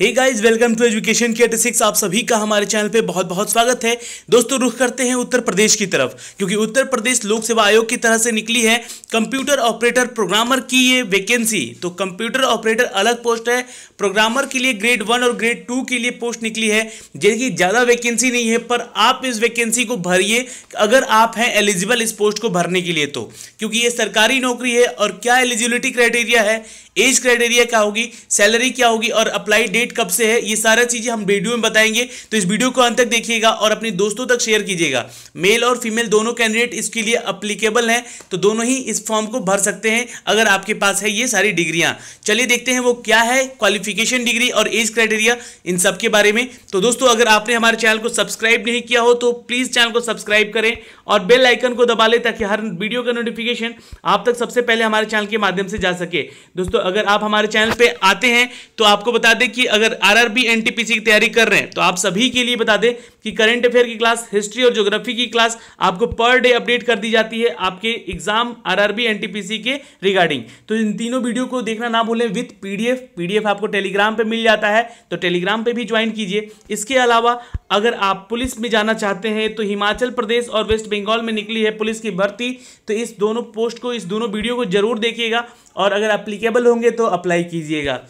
Hey guys, welcome to education के 86। आप सभी का हमारे चैनल पे बहुत बहुत स्वागत है। दोस्तों, रुख करते हैं उत्तर प्रदेश की तरफ, क्योंकि उत्तर प्रदेश लोक सेवा आयोग की तरह से निकली है कंप्यूटर ऑपरेटर प्रोग्रामर की ये वैकेंसी। तो कंप्यूटर ऑपरेटर अलग पोस्ट है, प्रोग्रामर के लिए ग्रेड 1 और ग्रेड 2 के लिए पोस्ट निकली है, जिनकी ज़्यादा वैकेंसी नहीं है, पर आप इस वैकेंसी को भरिए अगर आप हैं एलिजिबल इस पोस्ट को भरने के लिए। तो क्योंकि ये सरकारी नौकरी है, और क्या एलिजिबिलिटी क्राइटेरिया है, एज क्राइटेरिया क्या होगी, सैलरी क्या होगी और अप्लाई डेट कब से है, ये सारा चीजें हम वीडियो में बताएंगे। तो इस वीडियो को अंत तक देखिएगा और अपने दोस्तों तक शेयर कीजिएगा। मेल और फीमेल दोनों कैंडिडेट इसके लिए अप्लीकेबल हैं, तो दोनों ही इस फॉर्म को भर सकते हैं अगर आपके पास है ये सारी डिग्रियां। चलिए देखते हैं वो क्या है, क्वालिफिकेशन, डिग्री और एज क्राइटेरिया, इन सब के बारे में। तो दोस्तों, अगर आपने हमारे चैनल को सब्सक्राइब नहीं किया हो तो प्लीज चैनल को सब्सक्राइब करें और बेल आइकन को दबा लें, ताकि हर वीडियो का नोटिफिकेशन आप तक सबसे पहले हमारे चैनल के माध्यम से जा सके। दोस्तों, अगर आप हमारे चैनल पे आते हैं तो आपको बता दें कि अगर आरआरबी एनटीपीसी की तैयारी कर रहे हैं तो आप सभी के लिए बता दें कि करंट अफेयर की क्लास, हिस्ट्री और ज्योग्राफी की क्लास आपको पर डे अपडेट कर दी जाती है आपके एग्जाम आरआरबी एनटीपीसी के रिगार्डिंग। तो इन तीनों वीडियो को देखना ना भूलें विद पीडीएफ आपको टेलीग्राम पे मिल जाता है, तो टेलीग्राम पे भी ज्वाइन कीजिए। इसके अलावा अगर आप पुलिस में जाना चाहते हैं तो हिमाचल प्रदेश और वेस्ट बंगाल में निकली है पुलिस की भर्ती, तो इस दोनों पोस्ट को, इस दोनों वीडियो को जरूर देखिएगा और अगर एप्लीकेबल होंगे तो अप्लाई कीजिएगा।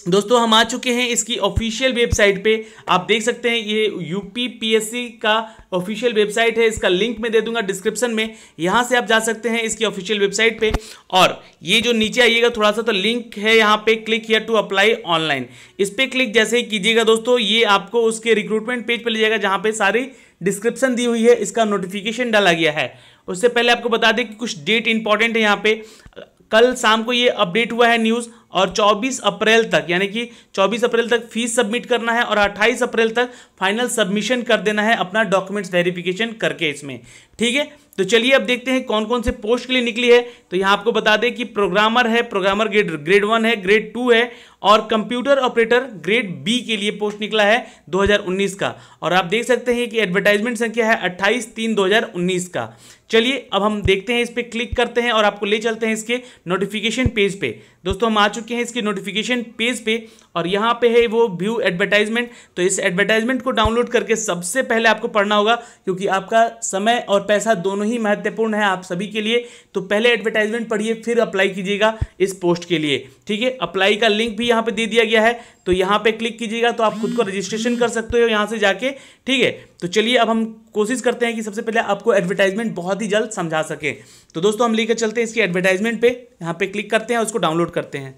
दोस्तों, हम आ चुके हैं इसकी ऑफिशियल वेबसाइट पे। आप देख सकते हैं ये यूपीपीएससी का ऑफिशियल वेबसाइट है, इसका लिंक मैं दे दूंगा डिस्क्रिप्शन में, यहां से आप जा सकते हैं इसकी ऑफिशियल वेबसाइट पे। और ये जो नीचे आइएगा थोड़ा सा, तो लिंक है यहाँ पे, click here to apply online. इस पर क्लिक जैसे ही कीजिएगा दोस्तों, ये आपको उसके रिक्रूटमेंट पेज पर ले जाएगा, जहाँ पे सारी डिस्क्रिप्शन दी हुई है, इसका नोटिफिकेशन डाला गया है। उससे पहले आपको बता दें कि कुछ डेट इंपॉर्टेंट है यहाँ पे। कल शाम को ये अपडेट हुआ है न्यूज़, और 24 अप्रैल तक, यानी कि 24 अप्रैल तक फीस सबमिट करना है और 28 अप्रैल तक फाइनल सबमिशन कर देना है अपना डॉक्यूमेंट्स वेरिफिकेशन करके इसमें। ठीक है, तो चलिए अब देखते हैं कौन कौन से पोस्ट के लिए निकली है। तो यहाँ आपको बता दें कि प्रोग्रामर है, प्रोग्रामर ग्रेड 1 है, ग्रेड 2 है, और कंप्यूटर ऑपरेटर ग्रेड बी के लिए पोस्ट निकला है 2019 का। और आप देख सकते हैं कि एडवर्टाइजमेंट संख्या है 28/3/2019 का। चलिए अब हम देखते हैं, इस पर क्लिक करते हैं और आपको ले चलते हैं इसके नोटिफिकेशन पेज पे। दोस्तों, हम आ चुके हैं इसके नोटिफिकेशन पेज पे, और यहाँ पे है वो व्यू एडवर्टाइजमेंट। तो इस एडवर्टाइजमेंट को डाउनलोड करके सबसे पहले आपको पढ़ना होगा, क्योंकि आपका समय और पैसा दोनों ही महत्वपूर्ण है आप सभी के लिए। तो पहले एडवर्टाइजमेंट पढ़िए, फिर अप्लाई कीजिएगा इस पोस्ट के लिए। ठीक है, अप्लाई का लिंक भी यहाँ पे दे दिया गया है, तो यहाँ पे क्लिक कीजिएगा तो आप खुद को रजिस्ट्रेशन कर सकते हो यहाँ से जाके। ठीक है, तो चलिए अब हम कोशिश करते हैं कि सबसे पहले आपको एडवर्टाइजमेंट बहुत ही जल्द समझा सके। तो दोस्तों, हम लेकर चलते हैं इसकी एडवर्टाइजमेंट पे, यहाँ पे क्लिक करते हैं और उसको डाउनलोड करते हैं।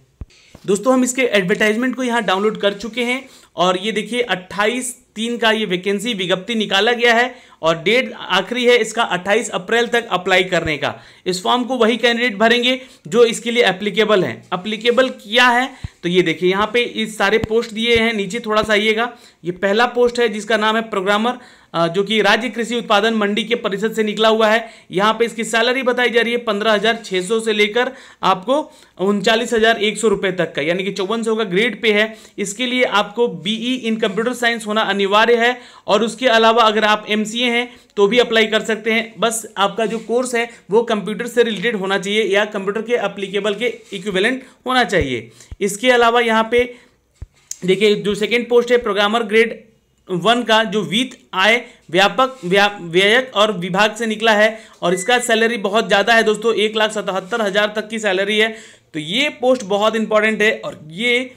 दोस्तों, हम इसके एडवर्टाइजमेंट को यहाँ डाउनलोड कर चुके हैं, और ये देखिए 28/3 का ये वैकेंसी विज्ञप्ति निकाला गया है, और डेट आखिरी है इसका 28 अप्रैल तक अप्लाई करने का। इस फॉर्म को वही कैंडिडेट भरेंगे जो इसके लिए एप्लीकेबल हैं। एप्लीकेबल क्या है, तो ये देखिए यहाँ पे इस सारे पोस्ट दिए हैं, नीचे थोड़ा सा आइएगा। ये पहला पोस्ट है जिसका नाम है प्रोग्रामर, जो कि राज्य कृषि उत्पादन मंडी के परिषद से निकला हुआ है। यहाँ पे इसकी सैलरी बताई जा रही है 15,600 से लेकर आपको 39,100 रुपये तक का, यानी कि 5400 का ग्रेड पे है। इसके लिए आपको बीई इन कंप्यूटर साइंस होना अनिवार्य है, और उसके अलावा अगर आप एमसीए हैं तो भी अप्लाई कर सकते हैं। बस आपका जो कोर्स है वो कंप्यूटर से रिलेटेड होना चाहिए, या कंप्यूटर के एप्लीकेबल के इक्विवेलेंट होना चाहिए। इसके अलावा यहाँ पे देखिए जो सेकेंड पोस्ट है प्रोग्रामर ग्रेड 1 का, जो वित्त, आय, व्यापक, व्ययक और विभाग से निकला है, और इसका सैलरी बहुत ज़्यादा है दोस्तों, 1,77,000 तक की सैलरी है। तो ये पोस्ट बहुत इंपॉर्टेंट है, और ये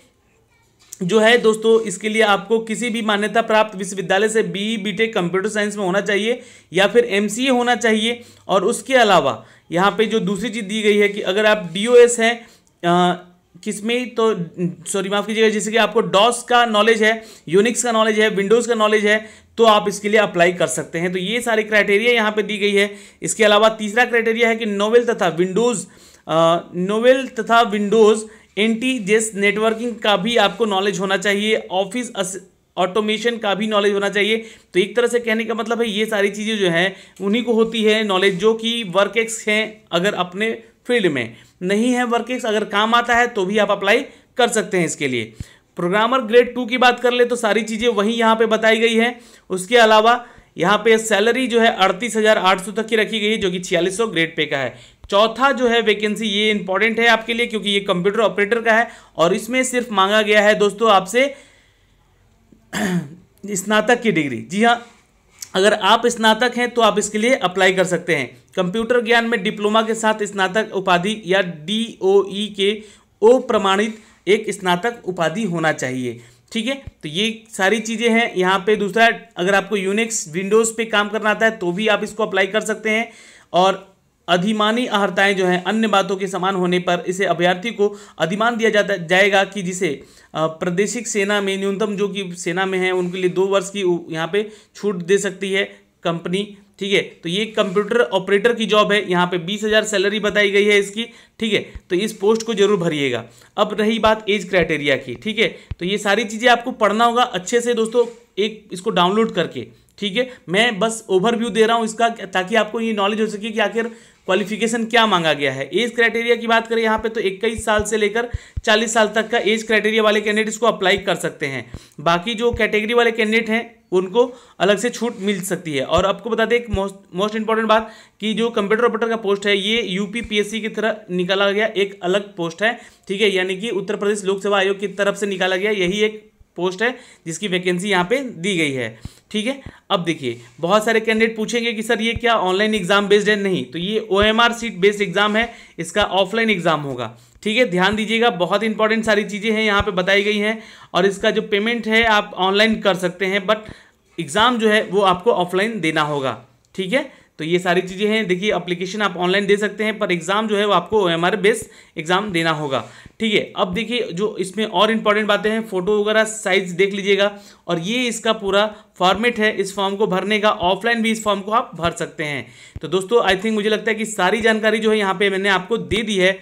जो है दोस्तों, इसके लिए आपको किसी भी मान्यता प्राप्त विश्वविद्यालय से बीई बीटेक कंप्यूटर साइंस में होना चाहिए, या फिर एमसीए होना चाहिए। और उसके अलावा यहाँ पे जो दूसरी चीज़ दी गई है कि अगर आप डीओएस हैं किसमें, तो सॉरी माफ़ कीजिएगा, जैसे कि आपको डॉस का नॉलेज है, यूनिक्स का नॉलेज है, विंडोज़ का नॉलेज है, तो आप इसके लिए अप्लाई कर सकते हैं। तो ये सारे क्राइटेरिया यहाँ पे दी गई है। इसके अलावा तीसरा क्राइटेरिया है कि नोवेल तथा विंडोज़ एंटी-जेस नेटवर्किंग का भी आपको नॉलेज होना चाहिए, ऑफिस ऑटोमेशन का भी नॉलेज होना चाहिए। तो एक तरह से कहने का मतलब है ये सारी चीज़ें जो हैं उन्हीं को होती है नॉलेज, जो कि वर्कएक्स हैं अगर अपने फील्ड में, नहीं है वर्कएक्स अगर काम आता है तो भी आप अप्लाई कर सकते हैं इसके लिए। प्रोग्रामर ग्रेड 2 की बात कर ले तो सारी चीज़ें वही यहाँ पे बताई गई हैं। उसके अलावा यहाँ पे सैलरी जो है 38,800 तक की रखी गई है, जो कि 4600 ग्रेड पे का है। चौथा जो है वैकेंसी, ये इंपॉर्टेंट है आपके लिए क्योंकि ये कंप्यूटर ऑपरेटर का है, और इसमें सिर्फ मांगा गया है दोस्तों आपसे स्नातक की डिग्री, जी हाँ, अगर आप स्नातक हैं तो आप इसके लिए अप्लाई कर सकते हैं। कंप्यूटर ज्ञान में डिप्लोमा के साथ स्नातक उपाधि या DOE के ओ प्रमाणित एक स्नातक उपाधि होना चाहिए। ठीक है, तो ये सारी चीज़ें हैं यहाँ पे। दूसरा, अगर आपको यूनिक्स विंडोज़ पे काम करना आता है तो भी आप इसको अप्लाई कर सकते हैं। और अधिमानी अहर्ताएँ जो हैं अन्य बातों के समान होने पर इसे अभ्यर्थी को अधिमान दिया जाएगा कि जिसे प्रादेशिक सेना में न्यूनतम, जो कि सेना में है उनके लिए 2 वर्ष की यहाँ पे छूट दे सकती है कंपनी। ठीक है, तो ये कंप्यूटर ऑपरेटर की जॉब है, यहाँ पे 20,000 सैलरी बताई गई है इसकी। ठीक है, तो इस पोस्ट को जरूर भरिएगा। अब रही बात एज क्राइटेरिया की, ठीक है, तो ये सारी चीज़ें आपको पढ़ना होगा अच्छे से दोस्तों, एक इसको डाउनलोड करके। ठीक है, मैं बस ओवरव्यू दे रहा हूँ इसका, ताकि आपको ये नॉलेज हो सके कि आखिर क्वालिफिकेशन क्या मांगा गया है। एज क्राइटेरिया की बात करें यहाँ पे तो 21 साल से लेकर 40 साल तक का एज क्राइटेरिया वाले कैंडिडेट इसको अप्लाई कर सकते हैं। बाकी जो कैटेगरी वाले कैंडिडेट हैं उनको अलग से छूट मिल सकती है। और आपको बता दें एक मोस्ट इंपॉर्टेंट बात कि जो कंप्यूटर ऑपरेटर का पोस्ट है ये UPPSC की तरह निकाला गया एक अलग पोस्ट है। ठीक है, यानी कि उत्तर प्रदेश लोक सेवा आयोग की तरफ से निकाला गया यही एक पोस्ट है जिसकी वैकेंसी यहाँ पे दी गई है। ठीक है, अब देखिए बहुत सारे कैंडिडेट पूछेंगे कि सर ये क्या ऑनलाइन एग्जाम बेस्ड है? नहीं, तो ये OMR सीट बेस्ड एग्जाम है, इसका ऑफलाइन एग्जाम होगा। ठीक है, ध्यान दीजिएगा, बहुत इंपॉर्टेंट सारी चीज़ें हैं यहाँ पे बताई गई हैं। और इसका जो पेमेंट है आप ऑनलाइन कर सकते हैं, बट एग्ज़ाम जो है वो आपको ऑफलाइन देना होगा। ठीक है, तो ये सारी चीज़ें हैं। देखिए एप्लीकेशन आप ऑनलाइन दे सकते हैं, पर एग्ज़ाम जो है वो आपको OMR बेस्ड एग्ज़ाम देना होगा। ठीक है, अब देखिए जो इसमें और इम्पॉर्टेंट बातें हैं, फ़ोटो वगैरह साइज देख लीजिएगा। और ये इसका पूरा फॉर्मेट है इस फॉर्म को भरने का, ऑफलाइन भी इस फॉर्म को आप भर सकते हैं। तो दोस्तों आई थिंक मुझे लगता है कि सारी जानकारी जो है यहाँ पर मैंने आपको दे दी है।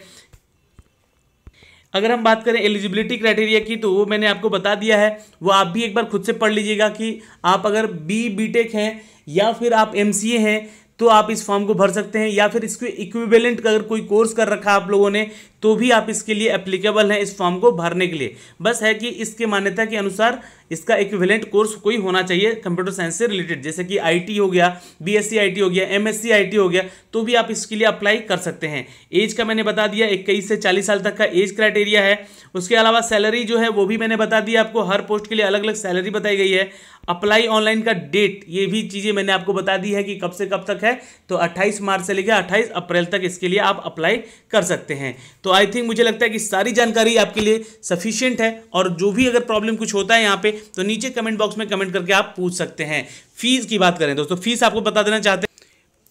अगर हम बात करें एलिजिबिलिटी क्राइटेरिया की तो वो मैंने आपको बता दिया है, वो आप भी एक बार खुद से पढ़ लीजिएगा कि आप अगर BTech हैं या फिर आप MCA हैं तो आप इस फॉर्म को भर सकते हैं, या फिर इसके इक्विवेलेंट अगर कोई कोर्स कर रखा है आप लोगों ने तो भी आप इसके लिए एप्लीकेबल हैं इस फॉर्म को भरने के लिए। बस है कि इसके मान्यता के अनुसार इसका इक्विवेलेंट कोर्स कोई होना चाहिए कंप्यूटर साइंस से रिलेटेड, जैसे कि IT हो गया, BSc IT हो गया, MSc IT हो गया, तो भी आप इसके लिए अप्लाई कर सकते हैं। एज का मैंने बता दिया 21 से 40 साल तक का एज क्राइटेरिया है। उसके अलावा सैलरी जो है वो भी मैंने बता दिया आपको, हर पोस्ट के लिए अलग अलग सैलरी बताई गई है। अप्लाई ऑनलाइन का डेट ये भी चीज़ें मैंने आपको बता दी है कि कब से कब तक है, तो 28 मार्च से लेकर 28 अप्रैल तक इसके लिए आप अप्लाई कर सकते हैं। तो आई थिंक मुझे लगता है कि सारी जानकारी आपके लिए सफिशिएंट है। और जो भी अगर प्रॉब्लम कुछ होता है यहाँ पे तो नीचे कमेंट बॉक्स में कमेंट करके आप पूछ सकते हैं। फीस की बात करें दोस्तों, फीस आपको बता देना चाहते हैं,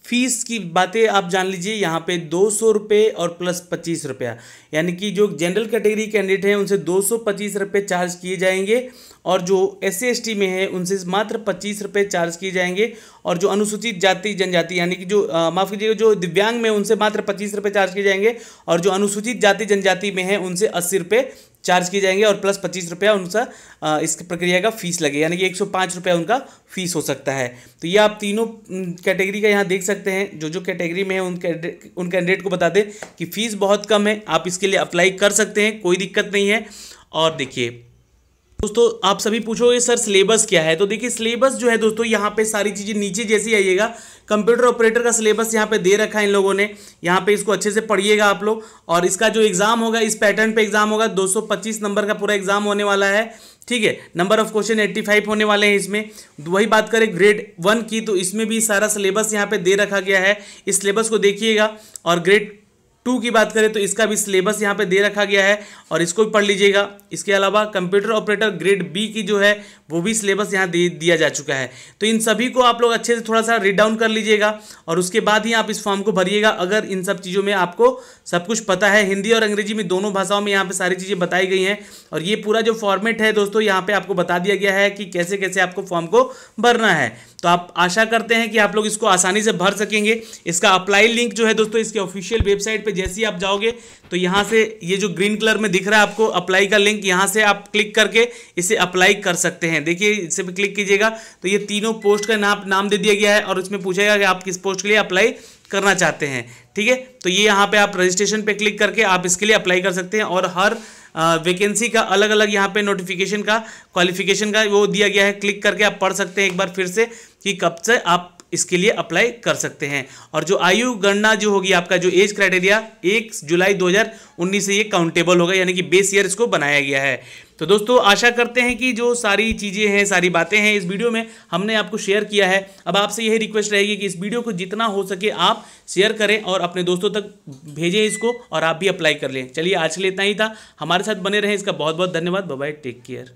फीस की बातें आप जान लीजिए। यहाँ पे 200 रुपये और प्लस 25 रुपया, यानी कि जो जनरल कैटेगरी कैंडिडेट हैं उनसे 225 रुपये चार्ज किए जाएंगे, और जो SC ST में है उनसे मात्र 25 रुपये चार्ज किए जाएंगे। और जो अनुसूचित जाति जनजाति यानी कि जो माफ़ कीजिएगा जो दिव्यांग में उनसे मात्र 25 रुपये चार्ज किए जाएंगे, और जो अनुसूचित जाति जनजाति में है उनसे 80 रुपये चार्ज किए जाएंगे, और प्लस 25 रुपया उनका इस प्रक्रिया का फीस लगेगा, यानी कि 105 रुपया उनका फीस हो सकता है। तो ये आप तीनों कैटेगरी का यहाँ देख सकते हैं। जो जो कैटेगरी में है उन कैंडिडेट को बता दें कि फ़ीस बहुत कम है, आप इसके लिए अप्लाई कर सकते हैं, कोई दिक्कत नहीं है। और देखिए दोस्तों आप सभी पूछोगे सर सिलेबस क्या है, तो देखिए सिलेबस जो है दोस्तों यहाँ पे सारी चीज़ें नीचे जैसी आइएगा, कंप्यूटर ऑपरेटर का सिलेबस यहाँ पे दे रखा है इन लोगों ने, यहाँ पे इसको अच्छे से पढ़िएगा आप लोग। और इसका जो एग्जाम होगा इस पैटर्न पे एग्जाम होगा, 225 नंबर का पूरा एग्जाम होने वाला है। ठीक है, नंबर ऑफ क्वेश्चन 85 होने वाले हैं इसमें। वही बात करें ग्रेड 1 की तो इसमें भी सारा सिलेबस यहाँ पे दे रखा गया है, इस सिलेबस को देखिएगा। और ग्रेड 2 की बात करें तो इसका भी सिलेबस यहाँ पे दे रखा गया है और इसको भी पढ़ लीजिएगा। इसके अलावा कंप्यूटर ऑपरेटर ग्रेड B की जो है वो भी सिलेबस यहाँ दे दिया जा चुका है। तो इन सभी को आप लोग अच्छे से थोड़ा सा रीड डाउन कर लीजिएगा और उसके बाद ही आप इस फॉर्म को भरिएगा। अगर इन सब चीज़ों में आपको सब कुछ पता है, हिंदी और अंग्रेजी में दोनों भाषाओं में यहाँ पे सारी चीज़ें बताई गई हैं। और ये पूरा जो फॉर्मेट है दोस्तों यहाँ पे आपको बता दिया गया है कि कैसे कैसे आपको फॉर्म को भरना है। तो आप आशा करते हैं कि आप लोग इसको आसानी से भर सकेंगे। इसका अप्लाई लिंक जो है दोस्तों इसके ऑफिशियल वेबसाइट पे जैसे ही आप जाओगे तो यहाँ से ये जो ग्रीन कलर में दिख रहा है आपको अप्लाई का लिंक, यहाँ से आप क्लिक करके इसे अप्लाई कर सकते हैं। देखिए इसे पे क्लिक कीजिएगा तो ये तीनों पोस्ट का नाम दे दिया गया है और इसमें पूछेगा कि आप किस पोस्ट के लिए अप्लाई करना चाहते हैं। ठीक है, तो ये यहाँ पे आप रजिस्ट्रेशन पे क्लिक करके आप इसके लिए अप्लाई कर सकते हैं। और हर वैकेंसी का अलग अलग यहाँ पे नोटिफिकेशन का क्वालिफिकेशन का वो दिया गया है, क्लिक करके आप पढ़ सकते हैं एक बार फिर से कि कब से आप इसके लिए अप्लाई कर सकते हैं। और जो आयु गणना जो होगी आपका जो एज क्राइटेरिया 1 जुलाई 2019 से ये काउंटेबल होगा, यानी कि बेस ईयर इसको बनाया गया है। तो दोस्तों आशा करते हैं कि जो सारी चीज़ें हैं, सारी बातें हैं इस वीडियो में हमने आपको शेयर किया है। अब आपसे यही रिक्वेस्ट रहेगी कि इस वीडियो को जितना हो सके आप शेयर करें और अपने दोस्तों तक भेजें इसको, और आप भी अप्लाई कर लें। चलिए आज के लिए इतना ही था, हमारे साथ बने रहें। इसका बहुत बहुत धन्यवाद। Bye bye, take care.